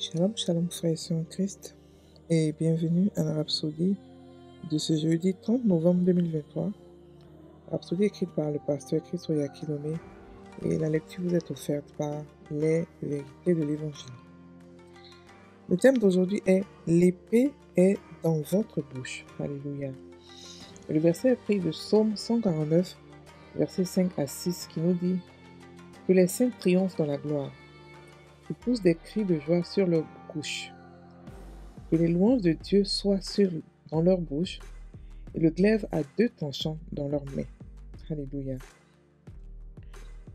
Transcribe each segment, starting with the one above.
Shalom, shalom, frères et sœurs en Christ, et bienvenue à la Rhapsodie de ce jeudi 30 novembre 2023. Rhapsodie écrite par le pasteur Christ Oyakilome, et la lecture vous est offerte par les vérités de l'Évangile. Le thème d'aujourd'hui est « L'épée est dans votre bouche ». Alléluia. Le verset est pris de Psaume 149, versets 5 à 6, qui nous dit « Que les saints triomphent dans la gloire. Ils poussent des cris de joie sur leur couche. Que les louanges de Dieu soient dans leur bouche et le glaive à deux tranchants dans leurs mains. » Alléluia.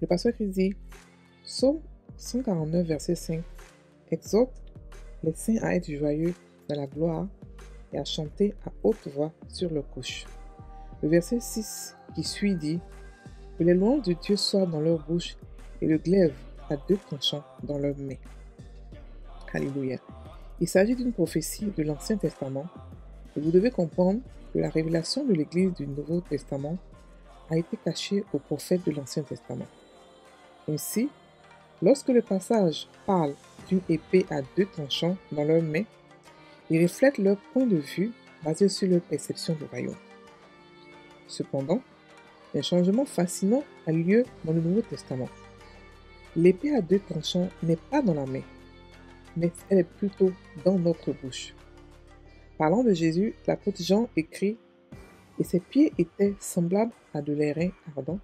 Le pasteur Christ dit, Psaume 149, verset 5, exhorte les saints à être joyeux dans la gloire et à chanter à haute voix sur leur couche. Le verset 6 qui suit dit, que les louanges de Dieu soient dans leur bouche et le glaive à deux tranchants dans leurs mains. Alléluia. Il s'agit d'une prophétie de l'Ancien Testament et vous devez comprendre que la révélation de l'Église du Nouveau Testament a été cachée aux prophètes de l'Ancien Testament. Ainsi, lorsque le passage parle d'une épée à deux tranchants dans leurs mains, il reflète leur point de vue basé sur leur perception du royaume. Cependant, un changement fascinant a lieu dans le Nouveau Testament. L'épée à deux tranchants n'est pas dans la main, mais elle est plutôt dans notre bouche. Parlant de Jésus, l'apôtre Jean écrit « Et ses pieds étaient semblables à de l'airain ardent,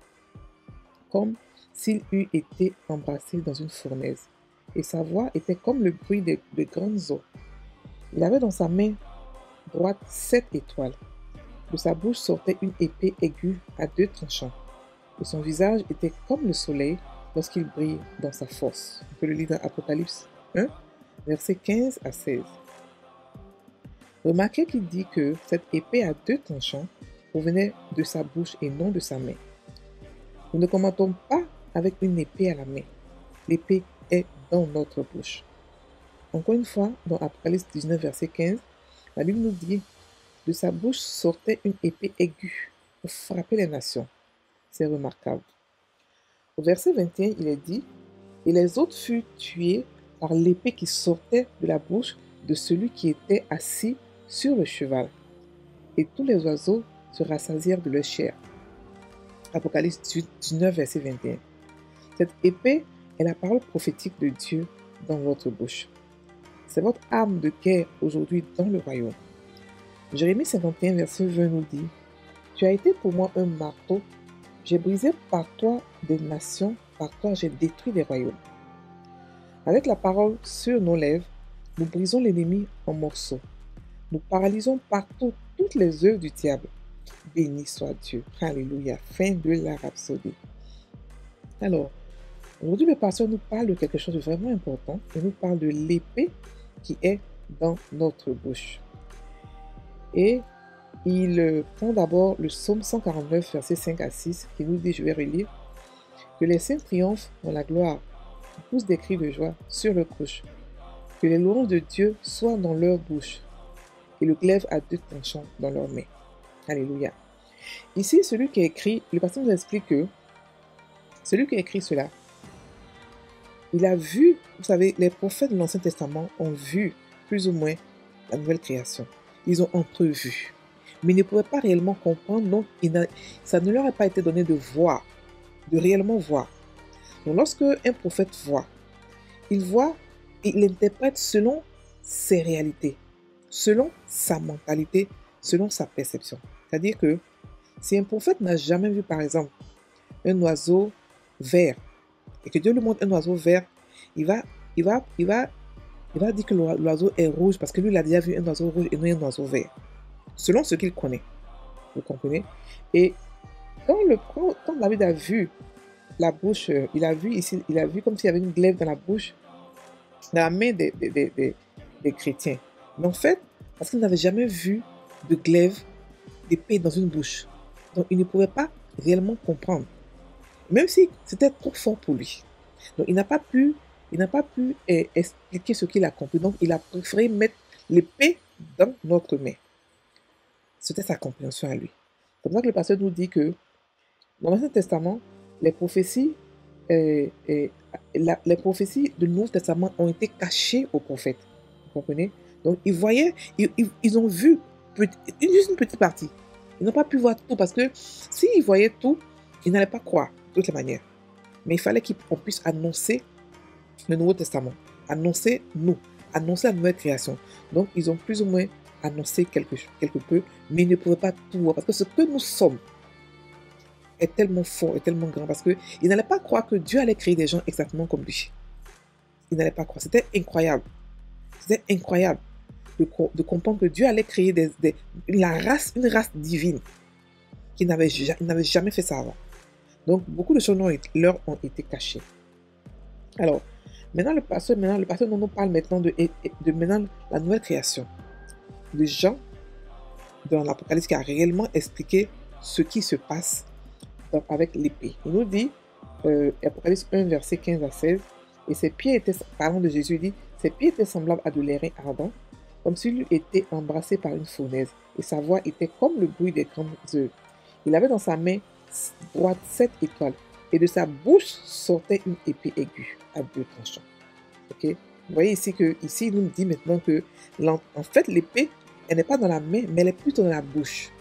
comme s'il eût été embrassé dans une fournaise, et sa voix était comme le bruit de grandes eaux. Il avait dans sa main droite 7 étoiles. De sa bouche sortait une épée aiguë à deux tranchants, et son visage était comme le soleil lorsqu'il brille dans sa force. » On peut le lire dans Apocalypse 1, versets 15 à 16. Remarquez qu'il dit que cette épée à deux tranchants provenait de sa bouche et non de sa main. Nous ne commentons pas avec une épée à la main. L'épée est dans notre bouche. Encore une fois, dans Apocalypse 19, verset 15, la Bible nous dit « De sa bouche sortait une épée aiguë pour frapper les nations. » C'est remarquable. Au verset 21, il est dit « Et les autres furent tués par l'épée qui sortait de la bouche de celui qui était assis sur le cheval. Et tous les oiseaux se rassasièrent de leur chair. » Apocalypse 19, verset 21. Cette épée est la parole prophétique de Dieu dans votre bouche. C'est votre arme de guerre aujourd'hui dans le royaume. Jérémie 51, verset 20 nous dit « Tu as été pour moi un marteau, j'ai brisé par toi des nations, par toi j'ai détruit des royaumes. » Avec la parole sur nos lèvres, nous brisons l'ennemi en morceaux. Nous paralysons partout toutes les œuvres du diable. Béni soit Dieu. Alléluia. Fin de la rhapsodie. Alors, aujourd'hui, le pasteur nous parle de quelque chose de vraiment important. Il nous parle de l'épée qui est dans notre bouche. Et il prend d'abord le psaume 149, versets 5 à 6, qui nous dit, je vais relire, « Que les saints triomphent dans la gloire, poussent des cris de joie sur leur couche. Que les louanges de Dieu soient dans leur bouche, et le glaive à deux tranchants dans leurs mains. » Alléluia. Ici, celui qui a écrit, le pasteur nous explique que celui qui a écrit cela, il a vu, vous savez, les prophètes de l'Ancien Testament ont vu plus ou moins la nouvelle création. Ils ont entrevu, mais ils ne pouvaient pas réellement comprendre, donc ça ne leur a pas été donné de voir, de réellement voir. Donc lorsque un prophète voit, il interprète selon ses réalités, selon sa mentalité, selon sa perception. C'est-à-dire que si un prophète n'a jamais vu, par exemple, un oiseau vert, et que Dieu lui montre un oiseau vert, il va dire que l'oiseau est rouge parce que lui, il a déjà vu un oiseau rouge et non un oiseau vert. Selon ce qu'il connaît. Vous comprenez? Et quand David a vu la bouche, il a vu comme s'il y avait une glaive dans la bouche, dans la main des chrétiens. Mais en fait, parce qu'il n'avait jamais vu de glaive, d'épée dans une bouche. Donc, il ne pouvait pas réellement comprendre. Même si c'était trop fort pour lui. Donc, il n'a pas pu expliquer ce qu'il a compris. Donc, il a préféré mettre l'épée dans notre main. C'était sa compréhension à lui. C'est pour ça que le pasteur nous dit que dans l'Ancien Testament, les prophéties et les prophéties du Nouveau Testament ont été cachées aux prophètes. Vous comprenez? Donc, ils voyaient, ils ont vu juste une petite partie. Ils n'ont pas pu voir tout parce que s'ils voyaient tout, ils n'allaient pas croire de toutes les manières. Mais il fallait qu'on puisse annoncer le Nouveau Testament, annoncer la nouvelle création. Donc, ils ont plus ou moins annoncé quelque peu, mais ils ne pouvaient pas tout voir parce que ce que nous sommes est tellement fort et tellement grand parce qu'ils n'allaient pas croire que Dieu allait créer des gens exactement comme lui. Ils n'allaient pas croire. C'était incroyable. C'était incroyable de comprendre que Dieu allait créer une race divine qui n'avait jamais fait ça avant. Donc, beaucoup de choses leur ont été cachées. Alors, maintenant, le pasteur nous parle maintenant de maintenant la nouvelle création. De Jean, dans l'Apocalypse, qui a réellement expliqué ce qui se passe avec l'épée. Il nous dit, Apocalypse 1, verset 15 à 16, et ses pieds étaient, parlant de Jésus, il dit, ses pieds étaient semblables à de l'airain ardent, comme s'il eût été embrassé par une fournaise, et sa voix était comme le bruit des grandes œuvres. Il avait dans sa main droite 7 étoiles, et de sa bouche sortait une épée aiguë à 2 tranchants. Ok? Vous voyez ici il nous dit maintenant que, en fait, l'épée, elle n'est pas dans la main, mais elle est plutôt dans la bouche.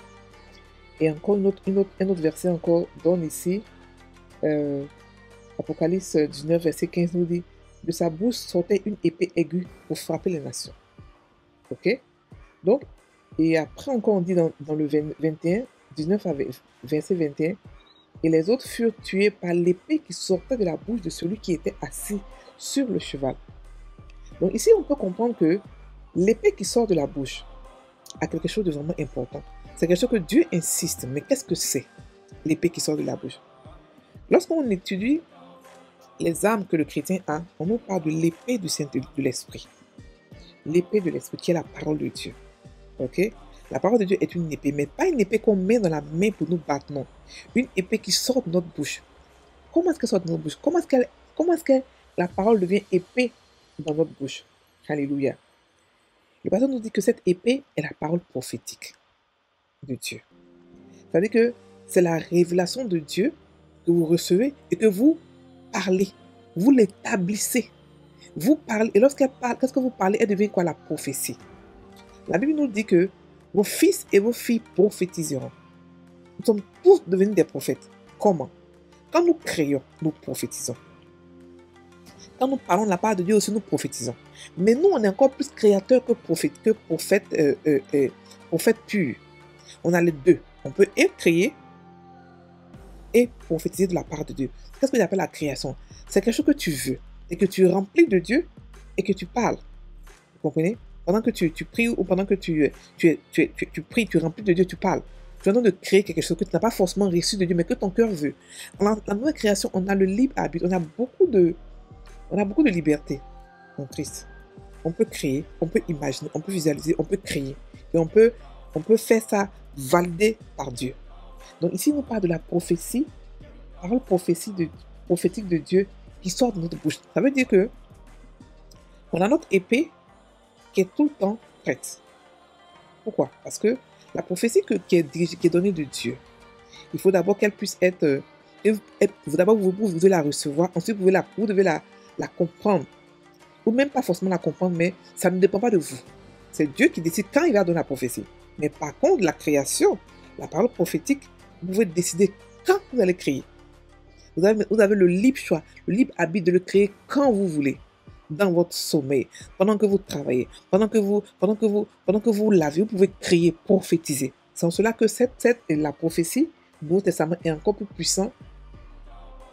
Et encore un autre verset encore donne ici, Apocalypse 19, verset 15 nous dit, de sa bouche sortait une épée aiguë pour frapper les nations. Ok? Donc, et après encore on dit dans le 21, 19 à verset 21, et les autres furent tués par l'épée qui sortait de la bouche de celui qui était assis sur le cheval. Donc ici on peut comprendre que l'épée qui sort de la bouche a quelque chose de vraiment important. C'est quelque chose que Dieu insiste. Mais qu'est-ce que c'est, l'épée qui sort de la bouche? Lorsqu'on étudie les armes que le chrétien a, on nous parle de l'épée de l'esprit. L'épée de l'esprit qui est la parole de Dieu. Ok? La parole de Dieu est une épée, mais pas une épée qu'on met dans la main pour nous battre, non. Une épée qui sort de notre bouche. Comment est-ce qu'elle sort de notre bouche? Comment est-ce que la parole devient épée dans notre bouche? Alléluia. Le pasteur nous dit que cette épée est la parole prophétique de Dieu. C'est-à-dire que c'est la révélation de Dieu que vous recevez et que vous parlez. Vous l'établissez. Vous parlez. Et lorsqu'elle parle, qu'est-ce que vous parlez? Elle devient quoi? La prophétie. La Bible nous dit que vos fils et vos filles prophétiseront. Nous sommes tous devenus des prophètes. Comment? Quand nous créons, nous prophétisons. Quand nous parlons de la part de Dieu aussi, nous prophétisons. Mais nous, on est encore plus créateurs que prophètes purs. On a les deux. On peut être créé et prophétiser de la part de Dieu. Qu'est-ce que j'appelle la création? C'est quelque chose que tu veux et que tu remplis de Dieu et que tu parles. Vous comprenez? Pendant que tu pries ou pendant que tu pries, tu remplis de Dieu, tu parles. Tu es en train de créer quelque chose que tu n'as pas forcément reçu de Dieu, mais que ton cœur veut. Dans la nouvelle création, on a le libre arbitre. On a beaucoup de liberté en Christ. On peut créer, on peut imaginer, on peut visualiser, on peut créer. Et on peut faire ça validé par Dieu. Donc ici, on parle de la prophétie, parole prophétique de Dieu qui sort de notre bouche. Ça veut dire que on a notre épée qui est tout le temps prête. Pourquoi? Parce que la prophétie qui est donnée de Dieu, il faut d'abord qu'elle puisse être... D'abord, vous devez la recevoir. Ensuite, vous devez la comprendre. Ou même pas forcément la comprendre, mais ça ne dépend pas de vous. C'est Dieu qui décide quand il va donner la prophétie. Mais par contre, la création, la parole prophétique, vous pouvez décider quand vous allez créer. Vous avez le libre choix, le libre arbitre de le créer quand vous voulez. Dans votre sommeil, pendant que vous travaillez, pendant que vous lavez, vous pouvez créer, prophétiser. C'est en cela que la prophétie du Nouveau Testament est encore plus puissant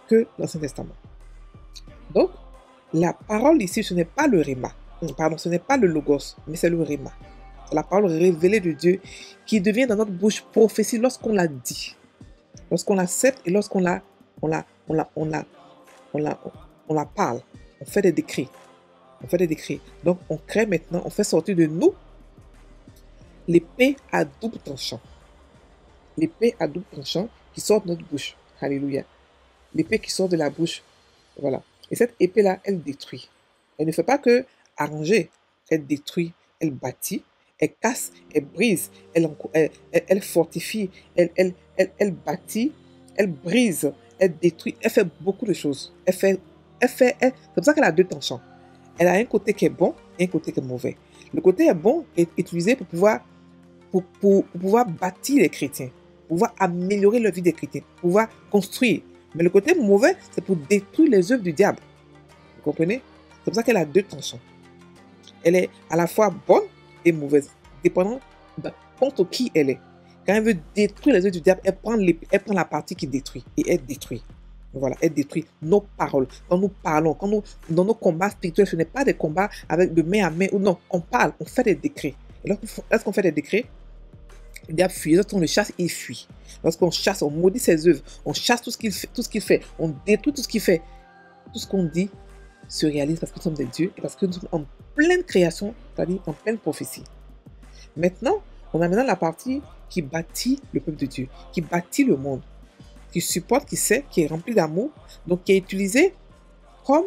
que l'Ancien Testament. Donc, la parole ici, ce n'est pas le Réma. Pardon, ce n'est pas le Logos, mais c'est le Réma. C'est la parole révélée de Dieu qui devient dans notre bouche prophétie lorsqu'on la dit, lorsqu'on l'accepte et lorsqu'on la parle. On fait des décrets. Donc, on crée maintenant, on fait sortir de nous l'épée à double tranchant. L'épée à double tranchant qui sort de notre bouche. Alléluia. L'épée qui sort de la bouche. Voilà. Et cette épée-là, elle détruit. Elle ne fait pas que arranger. Elle détruit, elle bâtit, elle casse, elle brise, elle fortifie, elle bâtit, elle brise, elle détruit, elle fait beaucoup de choses. C'est pour ça qu'elle a deux penchants. Elle a un côté qui est bon et un côté qui est mauvais. Le côté est bon est utilisé pour pouvoir bâtir les chrétiens, pouvoir améliorer la vie des chrétiens, pouvoir construire. Mais le côté mauvais, c'est pour détruire les œuvres du diable. Vous comprenez? C'est pour ça qu'elle a deux tensions. Elle est à la fois bonne et mauvaise, dépendant de contre qui elle est. Quand elle veut détruire les œuvres du diable, elle prend la partie qui détruit et elle détruit. Voilà, elle détruit nos paroles. Quand nous parlons, dans nos combats spirituels, ce n'est pas des combats avec de main à main ou non. On parle, on fait des décrets. Et lorsqu'on fait des décrets, le diable fuit. Lorsqu'on le chasse, il fuit. Lorsqu'on chasse, on maudit ses œuvres. On chasse tout ce qu'il fait. On détruit tout ce qu'il fait. Tout ce qu'on dit se réalise parce que nous sommes des dieux et parce que nous sommes en pleine création, c'est-à-dire en pleine prophétie. Maintenant, on a maintenant la partie qui bâtit le peuple de Dieu, qui bâtit le monde, qui supporte, qui sait, qui est rempli d'amour, donc qui est utilisé comme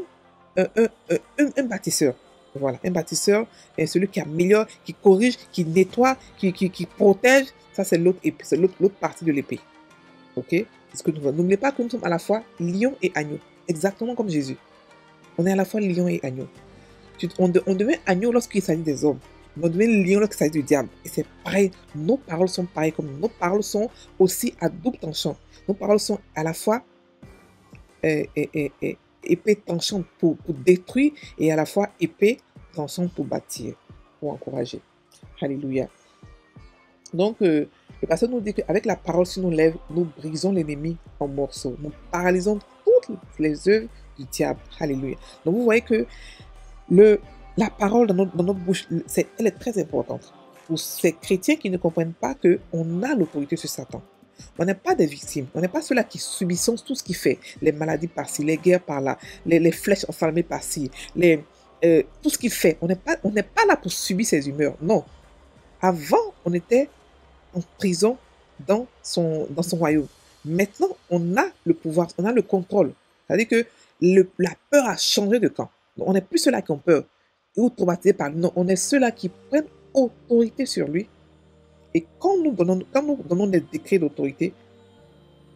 un bâtisseur. Voilà, un bâtisseur est celui qui améliore, qui corrige, qui nettoie, qui protège. Ça, c'est l'autre partie de l'épée. Ok? Parce que n'oubliez pas que nous sommes à la fois lion et agneau, exactement comme Jésus. On est à la fois lion et agneau. On devient agneau lorsqu'il s'agit des hommes. On devient lion lorsqu'il s'agit du diable. Et c'est pareil. Nos paroles sont pareilles comme nos paroles sont aussi à double tranchant. Nos paroles sont à la fois épée tranchante pour détruire et à la fois épée tranchante pour bâtir, pour encourager. Alléluia. Donc, le pasteur nous dit qu'avec la parole sur nos lèvres, nous brisons l'ennemi en morceaux. Nous paralysons toutes les œuvres du diable. Alléluia. Donc, vous voyez que la parole dans notre bouche, elle est très importante. Pour ces chrétiens qui ne comprennent pas qu'on a l'autorité sur Satan. On n'est pas des victimes. On n'est pas ceux-là qui subissons tout ce qu'il fait. Les maladies par-ci, les guerres par-là, les flèches enflammées par-ci, tout ce qu'il fait. On n'est pas là pour subir ses humeurs. Non. Avant, on était en prison dans son royaume. Maintenant, on a le pouvoir, on a le contrôle. C'est-à-dire que la peur a changé de camp. On n'est plus ceux-là qui ont peur ou traumatisés par lui. Non, on est ceux-là qui prennent autorité sur lui. Et quand nous donnons des décrets d'autorité,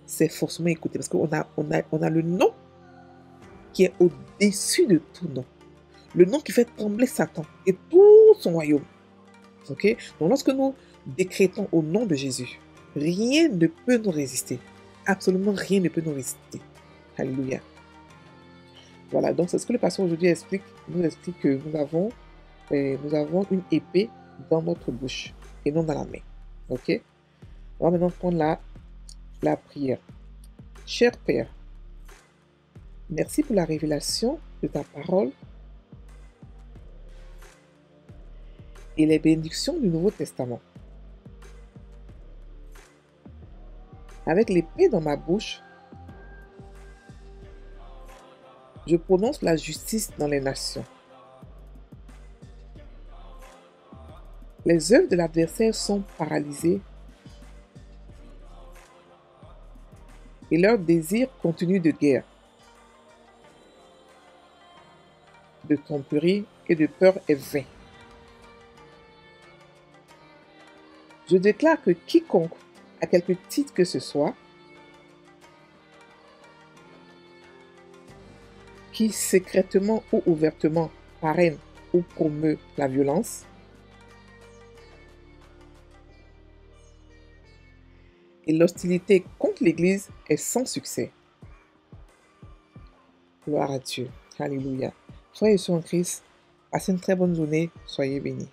c'est forcément écouté. Parce qu'on a le nom qui est au-dessus de tout nom. Le nom qui fait trembler Satan et tout son royaume. Ok? Donc lorsque nous décrétons au nom de Jésus, rien ne peut nous résister. Absolument rien ne peut nous résister. Alléluia. Voilà, donc c'est ce que le pasteur aujourd'hui nous explique que nous avons une épée dans notre bouche et non dans la main. Ok? On va maintenant prendre la prière. Cher Père, merci pour la révélation de ta parole et les bénédictions du Nouveau Testament. Avec l'épée dans ma bouche, je prononce la justice dans les nations. Les œuvres de l'adversaire sont paralysées et leur désir continu de guerre, de tromperie et de peur est vain. Je déclare que quiconque, à quelque titre que ce soit, qui secrètement ou ouvertement parraine ou promeut la violence, et l'hostilité contre l'Église est sans succès. Gloire à Dieu. Alléluia. Soyez en Christ. Passez une très bonne journée. Soyez bénis.